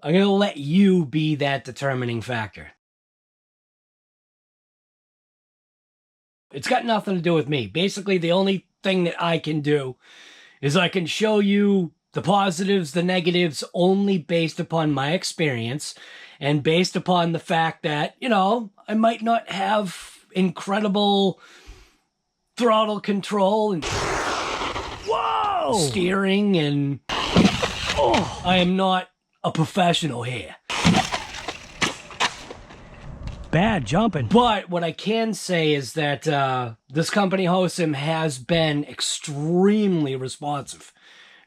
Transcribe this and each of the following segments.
I'm gonna let you be that determining factor. It's got nothing to do with me. Basically, the only thing that I can do is I can show you the positives, the negatives, only based upon my experience and based upon the fact that, you know, I might not have incredible throttle control and steering, and I am not a professional here. Bad jumping. But what I can say is that this company, Hosim, has been extremely responsive.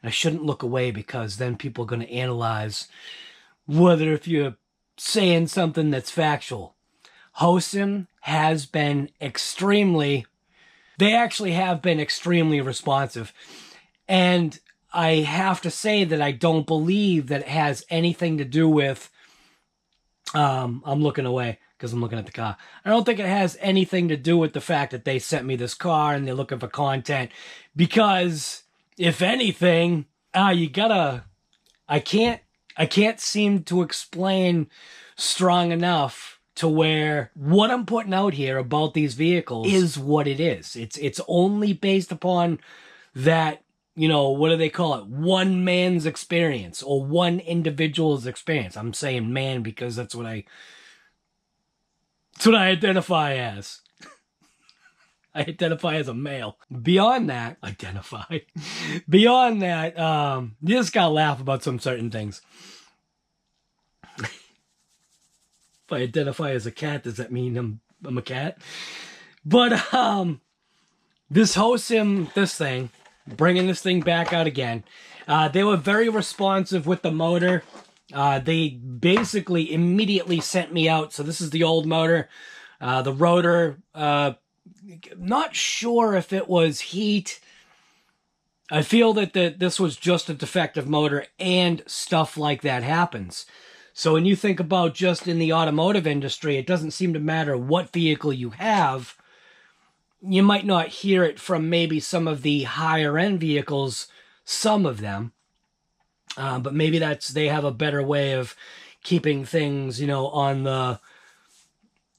And I shouldn't look away, because then people are going to analyze whether if you're saying something that's factual. Hosim has been they actually have been extremely responsive. And I have to say that I don't believe that it has anything to do with, I'm looking away because I'm looking at the car. I don't think it has anything to do with the fact that they sent me this car and they're looking for content, because if anything, I can't seem to explain strong enough to where what I'm putting out here about these vehicles is what it is. It's only based upon that, you know, what do they call it? One man's experience, or one individual's experience. I'm saying man because that's what I identify as. I identify as a male. Beyond that, you just gotta laugh about some certain things. If I identify as a cat, does that mean I'm a cat? But this Hosim, bringing this thing back out again, they were very responsive with the motor. They basically immediately sent me out. So this is the old motor. The rotor, not sure if it was heat. I feel that this was just a defective motor, and stuff like that happens. So when you think about just in the automotive industry, it doesn't seem to matter what vehicle you have. You might not hear it from maybe some of the higher end vehicles, some of them. But maybe they have a better way of keeping things, you know, on the,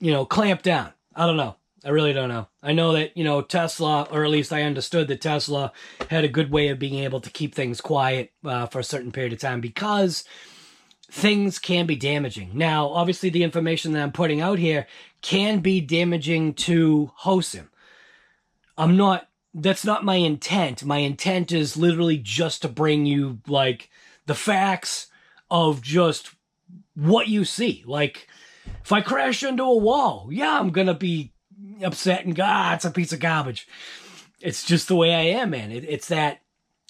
you know, clamped down. I don't know. I really don't know. I know that, you know, Tesla, or at least I understood that Tesla had a good way of being able to keep things quiet for a certain period of time, because things can be damaging. Now, obviously, the information that I'm putting out here can be damaging to Hosim. That's not my intent. My intent is literally just to bring you, like, the facts of just what you see. Like, if I crash into a wall, yeah, I'm going to be upset and go, it's a piece of garbage. It's just the way I am, man. It's that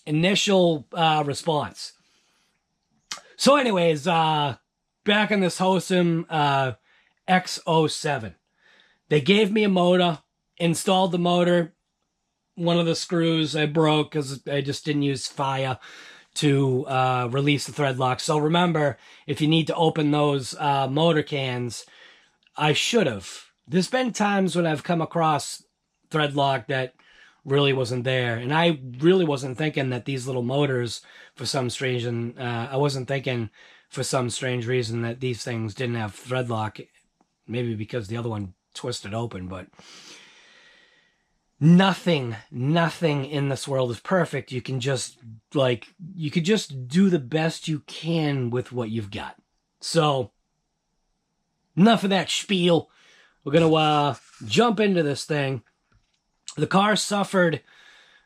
initial response. So anyways, back on this Hosim X07. They gave me a motor, installed the motor. One of the screws I broke because I just didn't use fire to release the thread lock. So remember, if you need to open those motor cans, I should have. There's been times when I've come across thread lock that really wasn't there, and I really wasn't thinking that these little motors, for some strange reason, that these things didn't have thread lock. Maybe because the other one twisted open, but nothing in this world is perfect. You can just do the best you can with what you've got. So enough of that spiel. We're gonna jump into this thing. The car suffered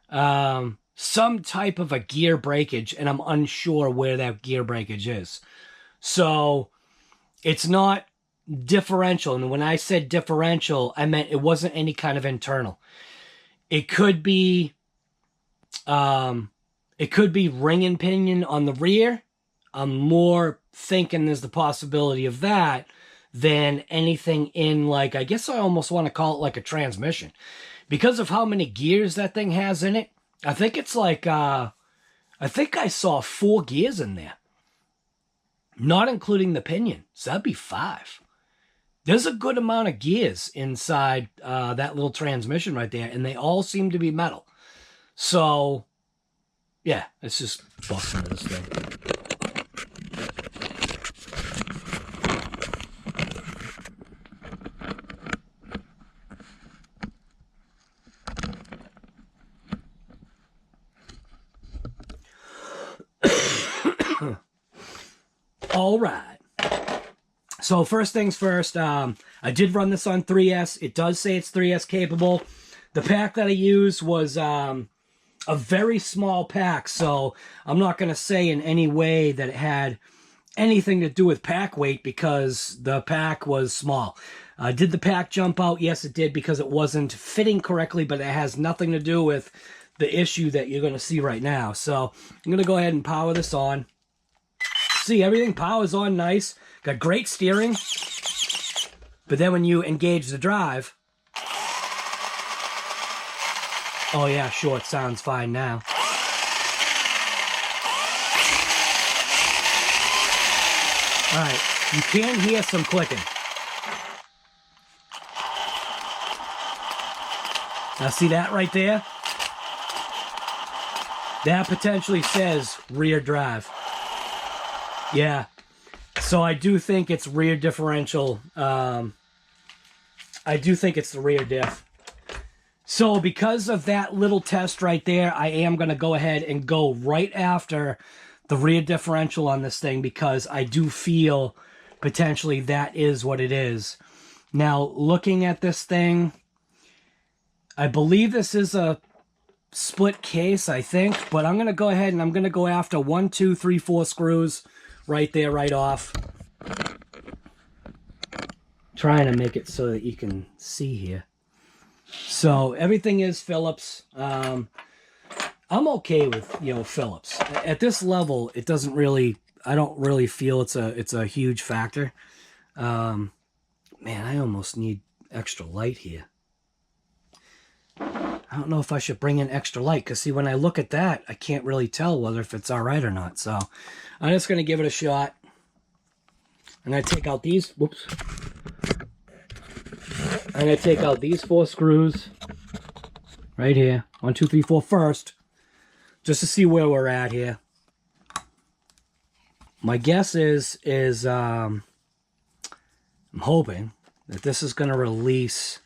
some type of a gear breakage, and I'm unsure where that gear breakage is. So it's not differential, and when I said differential, I meant it wasn't any kind of internal. It could be ring and pinion on the rear. I'm more thinking there's the possibility of that than anything in, like, I guess I almost want to call it like a transmission. Because of how many gears that thing has in it, I think it's like, I think I saw 4 gears in there. Not including the pinion. So that'd be 5. There's a good amount of gears inside that little transmission right there, and they all seem to be metal. So, yeah, let's just bust into this thing. All right. So first things first, I did run this on 3S. It does say it's 3S capable. The pack that I used was a very small pack, so I'm not going to say in any way that it had anything to do with pack weight because the pack was small. Did the pack jump out? Yes, it did, because it wasn't fitting correctly, but it has nothing to do with the issue that you're going to see right now. So I'm going to go ahead and power this on. See, everything powers on nice. Got great steering. But then when you engage the drive... Oh yeah, sure, it sounds fine now. Alright, you can hear some clicking. Now see that right there? That potentially says rear drive. Yeah. So I do think it's rear differential. I do think it's the rear diff. So because of that little test right there, I am going to go ahead and go right after the rear differential on this thing, because I do feel potentially that is what it is. Now, looking at this thing, I believe this is a split case, I think, but I'm going to go ahead and I'm going to go after 1, 2, 3, 4 screws right there, right off. Trying to make it so that you can see here. So everything is Phillips. I'm okay with, you know, Phillips. At this level, it doesn't really, I don't really feel it's a huge factor. Man, I almost need extra light here. I don't know if I should bring in extra light, because see, when I look at that, I can't really tell whether if it's all right or not. So I'm just going to give it a shot. I'm going to take out these, whoops. I'm going to take out these 4 screws right here. 1, 2, 3, 4 first, just to see where we're at here. My guess is I'm hoping that this is going to release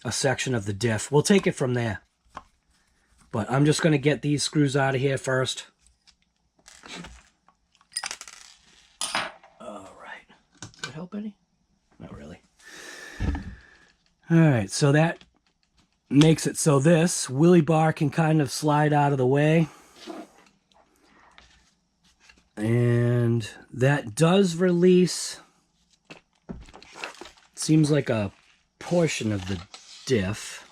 a section of the diff. We'll take it from there. But I'm just going to get these screws out of here first. All right. Does that help any? Not really. All right, so that makes it so this wheelie bar can kind of slide out of the way. And that does release, seems like a portion of the diff.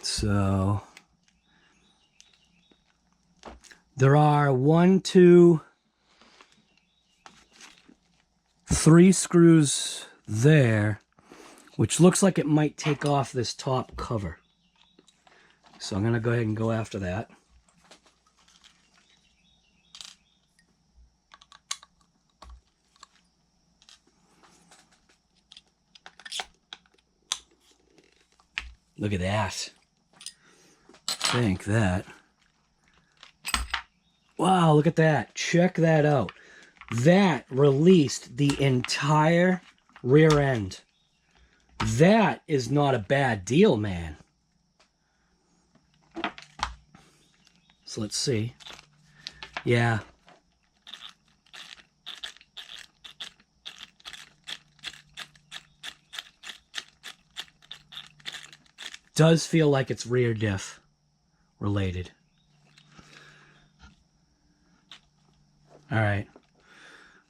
So there are 1, 2, 3 screws there, which looks like it might take off this top cover. So I'm going to go ahead and go after that. Look at that. Think that. Wow, look at that. Check that out. That released the entire rear end. That is not a bad deal, man. So let's see. Yeah. Does feel like it's rear diff related. All right.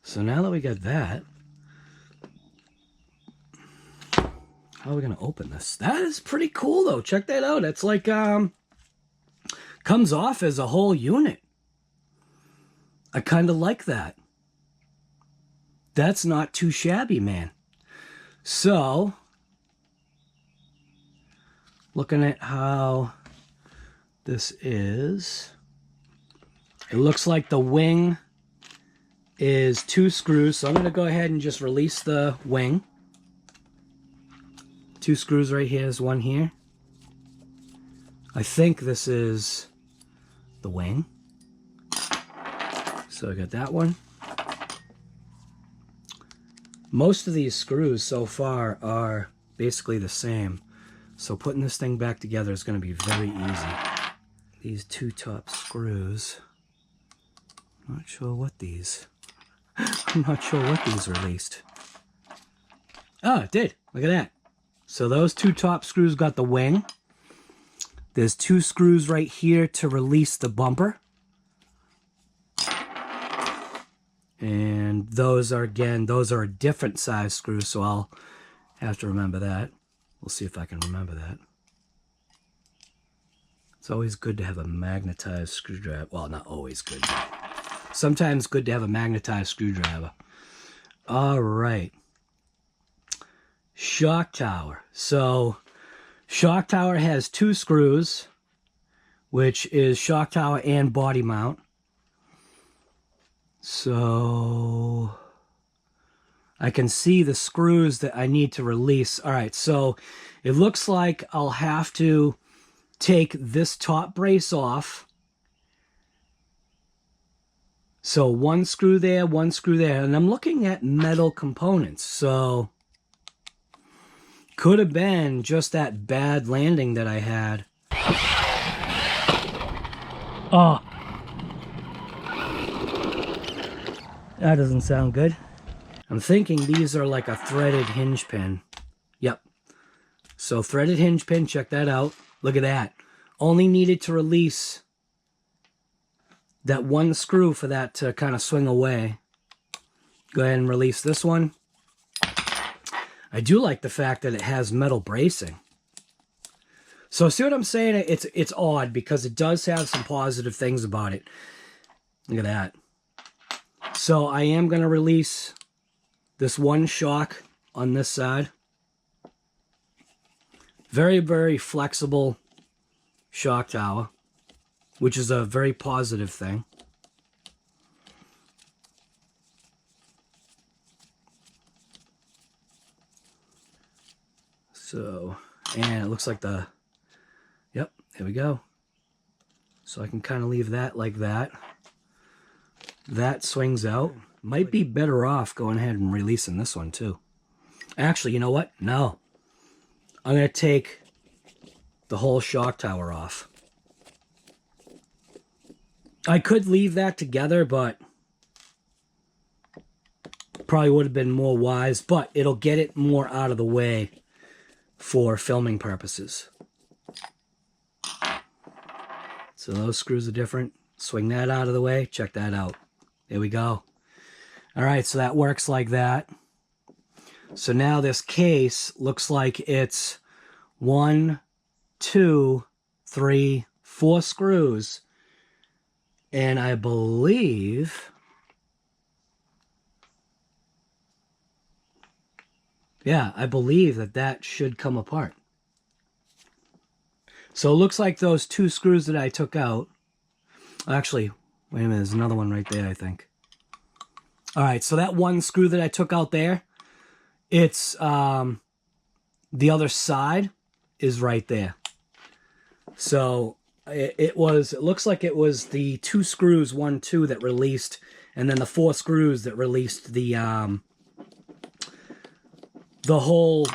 So now that we got that, how are we going to open this? That is pretty cool, though. Check that out. It's like, comes off as a whole unit. I kind of like that. That's not too shabby, man. So, looking at how this is, it looks like the wing is 2 screws. So I'm going to go ahead and just release the wing. 2 screws right here, is 1 here. I think this is the wing. So I got that one. Most of these screws so far are basically the same. So putting this thing back together is going to be very easy. These two top screws, I'm not sure what these released. Oh, it did. Look at that. So those two top screws got the wing. There's two screws right here to release the bumper. And those are, again, those are a different size screws, so I'll have to remember that. We'll see if I can remember that. It's always good to have a magnetized screwdriver. Well, not always good, but sometimes good to have a magnetized screwdriver. All right. Shock tower. So shock tower has two screws, which is shock tower and body mount. So I can see the screws that I need to release. All right, so it looks like I'll have to take this top brace off. So one screw there, and I'm looking at metal components. So could have been just that bad landing that I had. Oh, that doesn't sound good. I'm thinking these are like a threaded hinge pin. Yep. So threaded hinge pin, check that out. Look at that. Only needed to release that one screw for that to kind of swing away. Go ahead and release this one. I do like the fact that it has metal bracing. So see what I'm saying? It's odd because it does have some positive things about it. Look at that. So I am going to release this one shock on this side. Very, very flexible shock tower, which is a very positive thing. So, and it looks like the, yep, there we go. So I can kind of leave that like that. That swings out. Might be better off going ahead and releasing this one too. Actually, you know what? No. I'm going to take the whole shock tower off. I could leave that together, but probably would have been more wise, but it'll get it more out of the way for filming purposes. So those screws are different. Swing that out of the way. Check that out. There we go. All right, so that works like that. So now this case looks like it's 1, 2, 3, 4 screws. And I believe, yeah, I believe that should come apart. So it looks like those 2 screws that I took out, actually, wait a minute, there's another one right there, I think. All right, so that one screw that I took out there, it's, the other side is right there. So it looks like it was the 2 screws, 1, 2 that released, and then the 4 screws that released the whole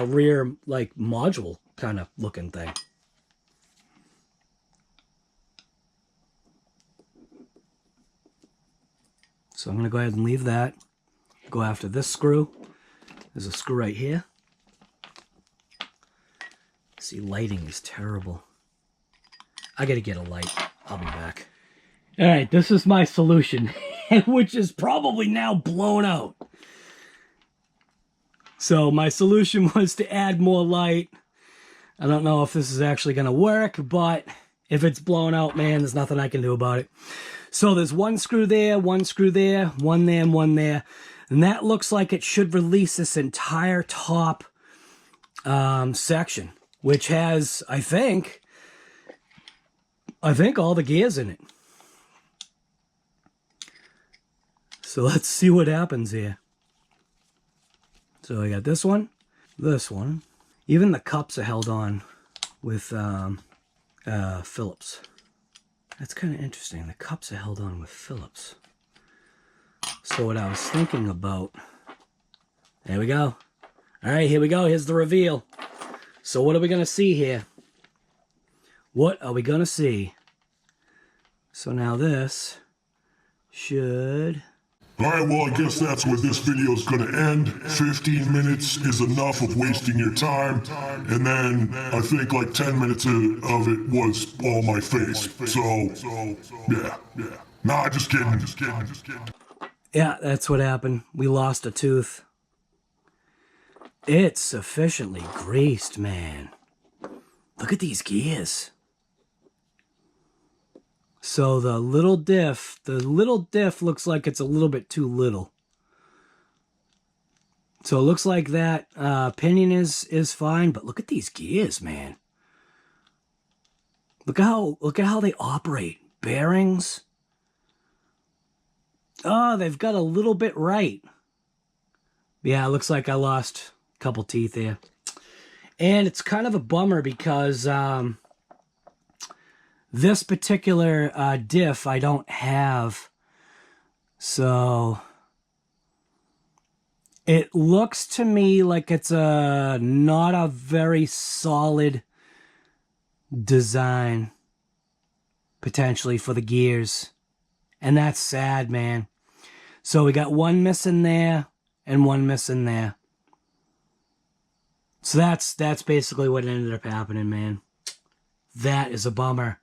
rear, like, module kind of looking thing. So I'm going to go ahead and leave that. Go after this screw. There's a screw right here. See, lighting is terrible. I got to get a light. I'll be back. All right, this is my solution, which is probably now blown out. So my solution was to add more light. I don't know if this is actually going to work, but if it's blown out, man, there's nothing I can do about it. So there's 1 screw there, 1 screw there, 1 there, and 1 there. And that looks like it should release this entire top section, which has, I think all the gears in it. So let's see what happens here. So I got this one. Even the cups are held on with Phillips. That's kind of interesting. The cups are held on with Phillips. So what I was thinking about, there we go. All right, here we go. Here's the reveal. So what are we going to see here? What are we going to see? So now this should... Alright, well, I guess that's where this video is going to end. 15 minutes is enough of wasting your time. And then I think like 10 minutes of it was all my face. So, yeah. Nah, just kidding. Yeah, that's what happened. We lost a tooth. It's sufficiently greased, man. Look at these gears. So the little diff looks like it's a little bit too little. So it looks like that pinion is fine, but look at these gears, man. Look at how they operate. Bearings. Oh, they've got a little bit right. Yeah, it looks like I lost a couple teeth here. And it's kind of a bummer because this particular diff I don't have. So it looks to me like it's not a very solid design potentially for the gears. And that's sad, man. So we got one missing there and one missing there. So that's basically what ended up happening, man. That is a bummer.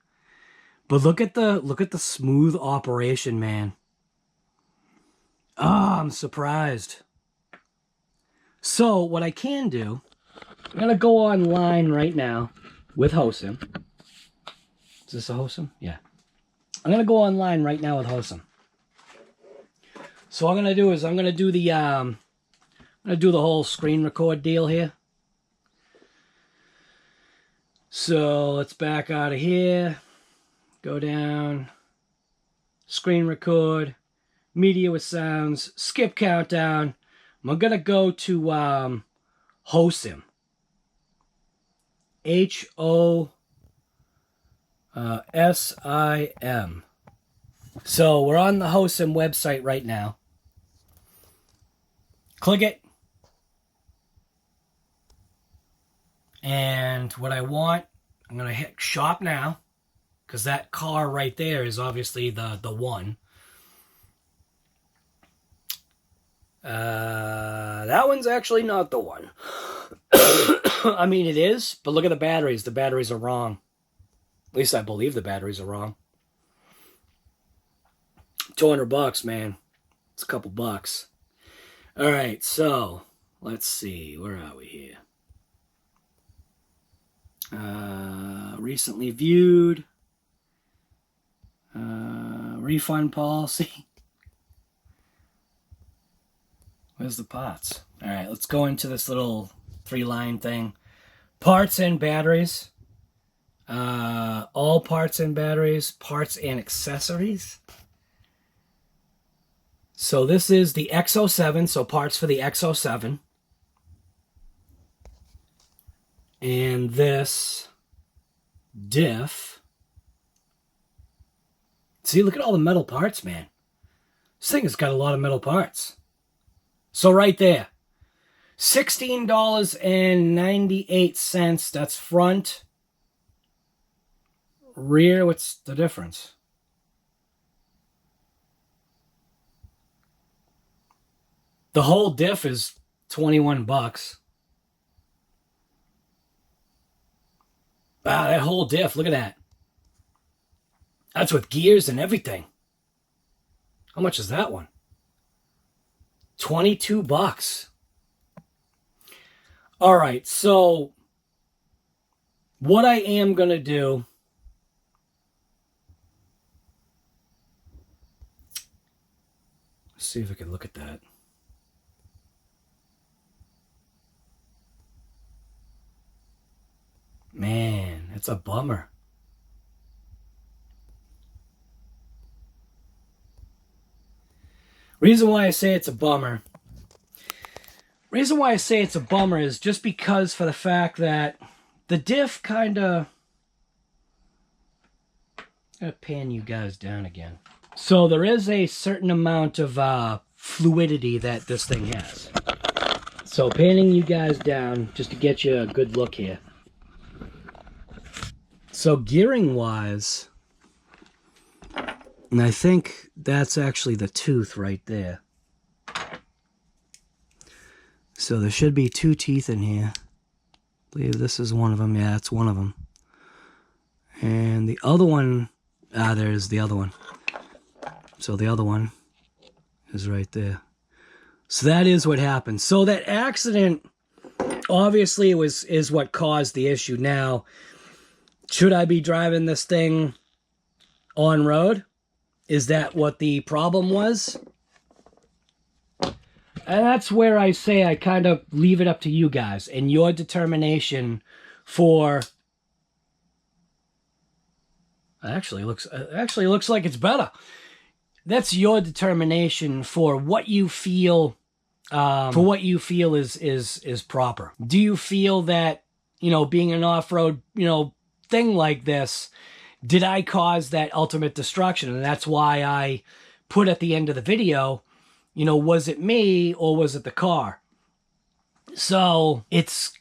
But look at the smooth operation, man. Ah, I'm surprised. So what I can do, I'm gonna go online right now with Hosim. Is this a Hosim? Yeah. I'm gonna go online right now with Hosim. So what I'm gonna do is I'm gonna do the whole screen record deal here. So let's back out of here. Go down, screen record, media with sounds, skip countdown. I'm going to go to Hosim. Hosim. So we're on the Hosim website right now. Click it. And what I want, I'm going to hit shop now. Because that car right there is obviously the one. That one's actually not the one. I mean, it is, but look at the batteries. The batteries are wrong. At least I believe the batteries are wrong. $200, man. It's a couple bucks. All right, so let's see. Where are we here? Recently viewed. Refund policy. Where's the parts? All right, let's go into this little 3-line thing. Parts and batteries. All parts and batteries. Parts and accessories. So this is the X07, so parts for the X07. And this diff. See, look at all the metal parts, man. This thing has got a lot of metal parts. So right there, $16.98. That's front. Rear, what's the difference? The whole diff is $21. Wow, that whole diff, look at that. That's with gears and everything. How much is that one? $22. All right, so what I am going to do, let's see if I can look at that. Man, it's a bummer. Reason why I say it's a bummer is just because for the fact that the diff kind of... I'm going to pan you guys down again. So there is a certain amount of fluidity that this thing has. So panning you guys down just to get you a good look here. So gearing wise, and I think that's actually the tooth right there. So there should be 2 teeth in here. I believe this is one of them. Yeah, it's one of them. And the other one, there's the other one. So the other one is right there. So that is what happened. So that accident, obviously, is what caused the issue. Now, should I be driving this thing on road? Is that what the problem was? And that's where I say I kind of leave it up to you guys and your determination for... Actually looks like it's better. That's your determination for what you feel is proper. Do you feel that, you know, being an off-road, you know, thing like this, did I cause that ultimate destruction? And that's why I put at the end of the video, you know, was it me or was it the car? So it's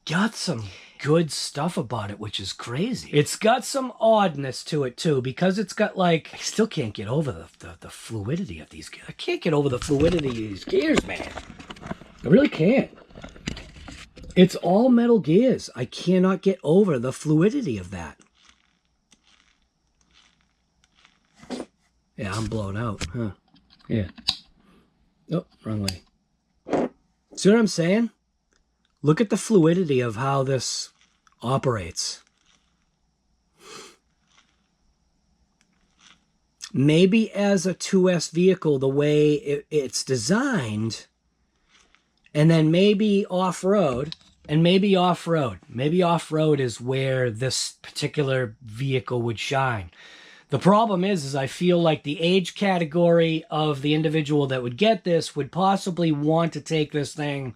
got some good stuff about it, which is crazy. It's got some oddness to it too, because it's got like, I still can't get over the fluidity of these gears. I can't get over the fluidity of these gears, man. I really can't. It's all metal gears. I cannot get over the fluidity of that. Yeah, I'm blown out, huh? Yeah. Oh, wrong way. See what I'm saying? Look at the fluidity of how this operates. Maybe as a 2S vehicle, the way it's designed, and then maybe off-road, and maybe off-road. Maybe off-road is where this particular vehicle would shine. The problem is I feel like the age category of the individual that would get this would possibly want to take this thing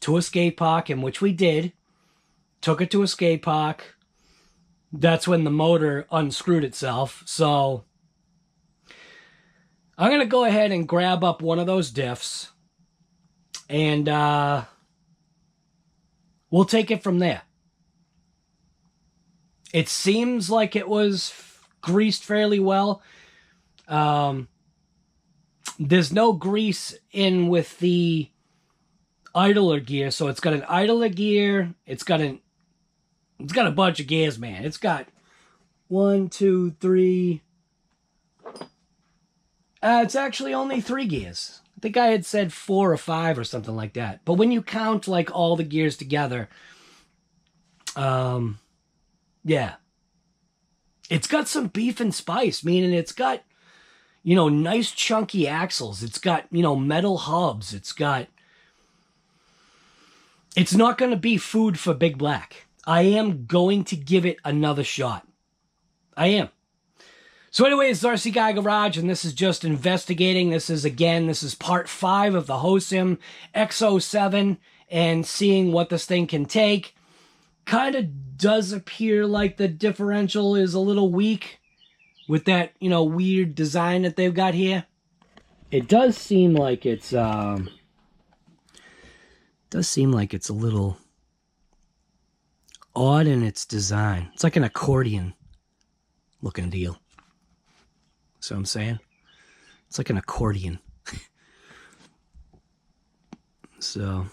to a skate park, in which we did. Took it to a skate park. That's when the motor unscrewed itself. So I'm going to go ahead and grab up one of those diffs. And we'll take it from there. It seems like it was greased fairly well. There's no grease in with the idler gear, so it's got an idler gear. It's got a bunch of gears, man. It's got 1, 2, 3. It's actually only 3 gears. I think I had said 4 or 5 or something like that. But when you count like all the gears together, yeah. It's got some beef and spice, meaning it's got, you know, nice chunky axles. It's got, you know, metal hubs. It's not going to be food for Big Black. I am going to give it another shot. I am. So anyways, RC Guy Garage, and this is just investigating. This is part 5 of the Hosim X07 and seeing what this thing can take. Kind of does appear like the differential is a little weak with that, you know, weird design that they've got here. It does seem like it's a little odd in its design. It's like an accordion looking deal. So I'm saying it's like an accordion. So,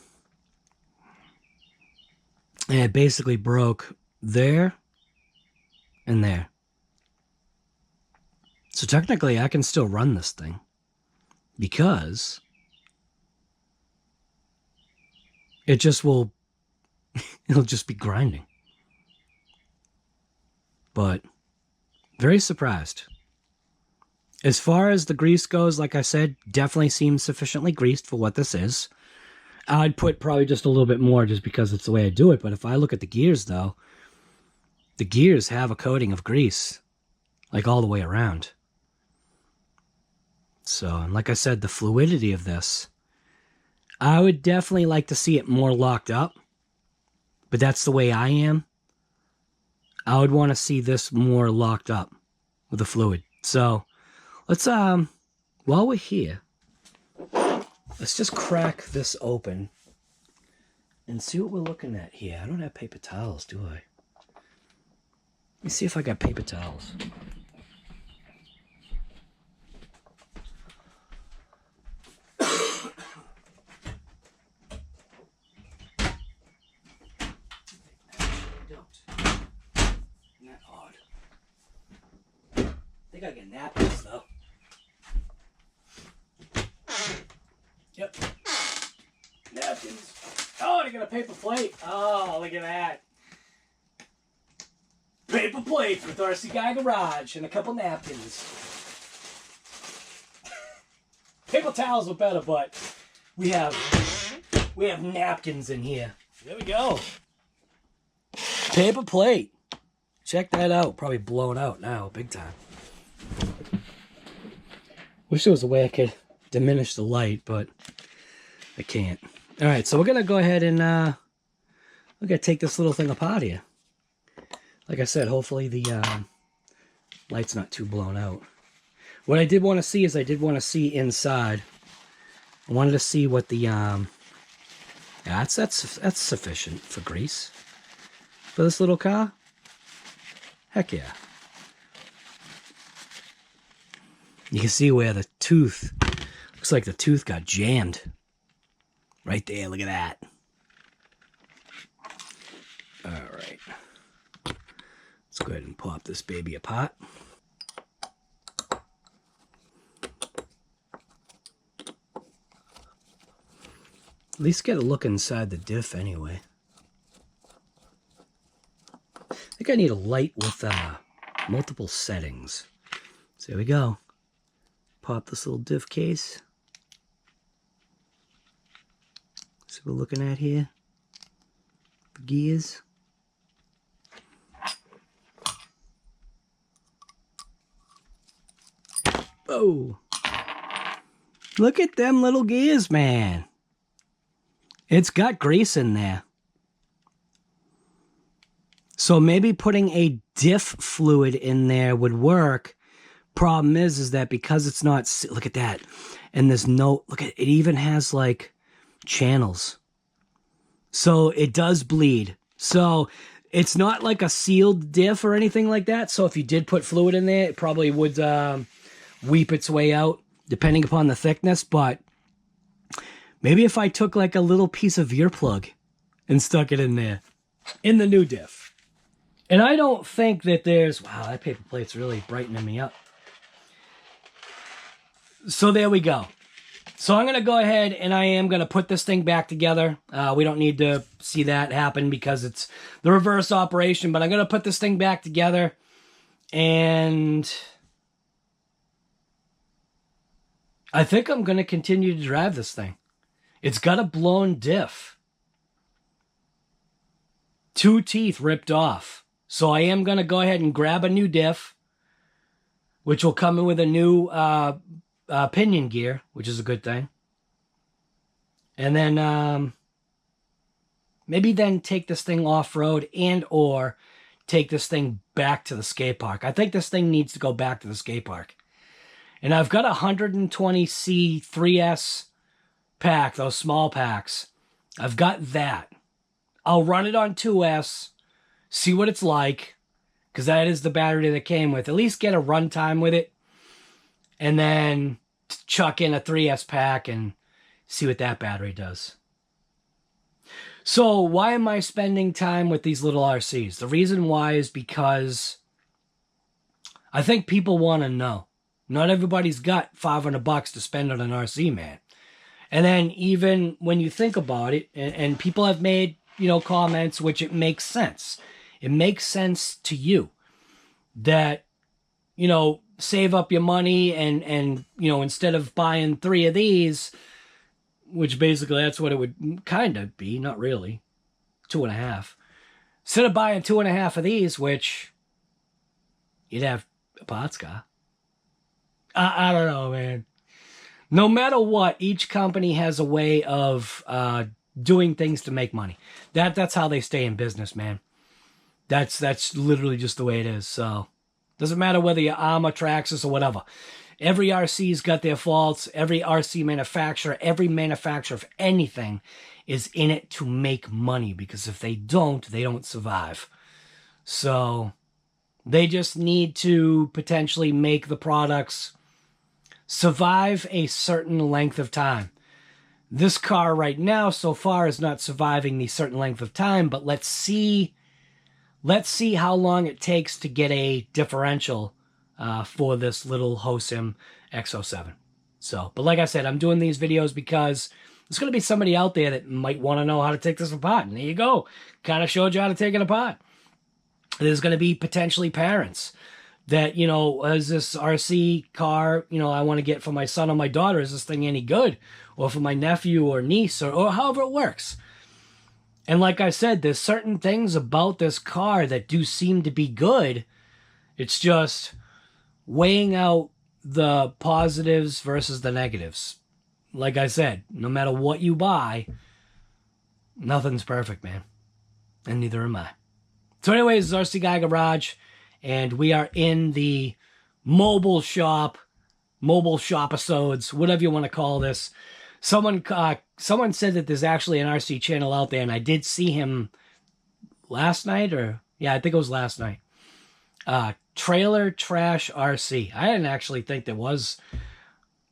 and it basically broke there and there. So technically I can still run this thing because it just will, it'll just be grinding. But very surprised. As far as the grease goes, like I said, definitely seems sufficiently greased for what this is. I'd put probably just a little bit more just because it's the way I do it. But if I look at the gears, though, the gears have a coating of grease, like all the way around. So, and like I said, the fluidity of this, I would definitely like to see it more locked up. But that's the way I am. I would want to see this more locked up with the fluid. So, let's, while we're here, let's just crack this open and see what we're looking at here. I don't have paper towels, do I? Let me see if I got paper towels. I think I get napkins though. Yep. Napkins. Oh, I got a paper plate. Oh, look at that. Paper plates with rcguygarage and a couple napkins. Paper towels are better, but we have napkins in here. There we go. Paper plate. Check that out. Probably blown out now, big time. Wish there was a way I could diminish the light, but I can't. All right, so we're gonna go ahead and we're gonna take this little thing apart here. Like I said, hopefully the light's not too blown out. What I did want to see is I did want to see inside. I wanted to see what the yeah, that's sufficient for grease for this little car. Heck yeah. You can see where the tooth, looks like the tooth got jammed. Right there, look at that. All right. Let's go ahead and pop this baby apart. At least get a look inside the diff anyway. I think I need a light with multiple settings. So there we go. Pop this little diff case. See what we're looking at here. The gears. Oh. Look at them little gears, man. It's got grease in there. So maybe putting a diff fluid in there would work. Problem is that because it's not, look at that. And there's no, look at it, even has like channels. So it does bleed. So it's not like a sealed diff or anything like that. So if you did put fluid in there, it probably would weep its way out depending upon the thickness. But maybe if I took like a little piece of ear plug and stuck it in there, in the new diff. And I don't think that there's, wow, that paper plate's really brightening me up. So there we go. So I'm going to go ahead and I am going to put this thing back together. We don't need to see that happen because it's the reverse operation, but I'm going to put this thing back together and I think I'm going to continue to drive this thing. It's got a blown diff. 2 teeth ripped off. So I am going to go ahead and grab a new diff, which will come in with a new pinion gear, which is a good thing. And then maybe then take this thing off-road and or take this thing back to the skate park. I think this thing needs to go back to the skate park. And I've got a 120C 3S pack, those small packs. I've got that. I'll run it on 2S, see what it's like, because that is the battery that came with. At least get a runtime with it. And then chuck in a 3S pack and see what that battery does. So why am I spending time with these little RCs? The reason why is because I think people want to know. Not everybody's got $500 to spend on an RC, man. And then even when you think about it, and people have made, you know, comments, which it makes sense. It makes sense to you that, you know, save up your money and you know, instead of buying 3 of these, which basically that's what it would kind of be, not really, 2.5. Instead of buying 2.5 of these, which you'd have a parts car. I don't know, man. No matter what, each company has a way of doing things to make money. That's how they stay in business, man. That's literally just the way it is. So doesn't matter whether you're Arrma, Traxxas, or whatever. Every RC's got their faults. Every RC manufacturer, every manufacturer of anything is in it to make money, because if they don't survive. So They just need to potentially make the products survive a certain length of time. This car right now so far is not surviving the certain length of time, but let's see how long it takes to get a differential for this little Hosim X07. So, but like I said, I'm doing these videos because there's going to be somebody out there that might want to know how to take this apart. And there you go. Kind of showed you how to take it apart. There's going to be potentially parents that, you know, is this RC car, you know, I want to get for my son or my daughter, is this thing any good? Or for my nephew or niece, or however it works. And like I said, there's certain things about this car that do seem to be good. It's just weighing out the positives versus the negatives. Like I said, no matter what you buy, nothing's perfect, man. And neither am I. So anyways, it's RC Guy Garage, and we are in the mobile shop episodes, whatever you want to call this. Someone said that there's actually an RC channel out there, and I did see him last night, or yeah, I think it was last night. Trailer Trash RC. I didn't actually think there was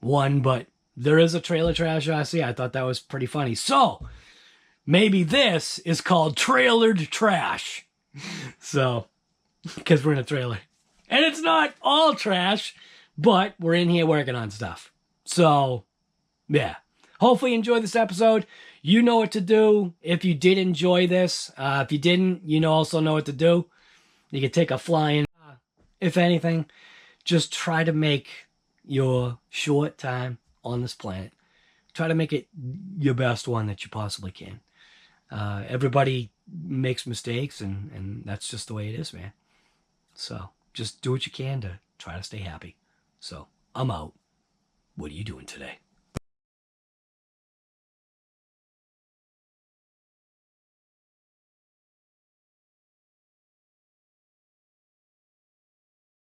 one, but there is a Trailer Trash RC. I thought that was pretty funny. So maybe this is called Trailered Trash. So, because we're in a trailer. And it's not all trash, but we're in here working on stuff. So, yeah. Hopefully you enjoyed this episode. You know what to do if you did enjoy this. If you didn't, you also know what to do. You can take a flying. If anything, just try to make your short time on this planet. Try to make it your best one that you possibly can. Everybody makes mistakes, and that's just the way it is, man. So just do what you can to try to stay happy. So I'm out. What are you doing today?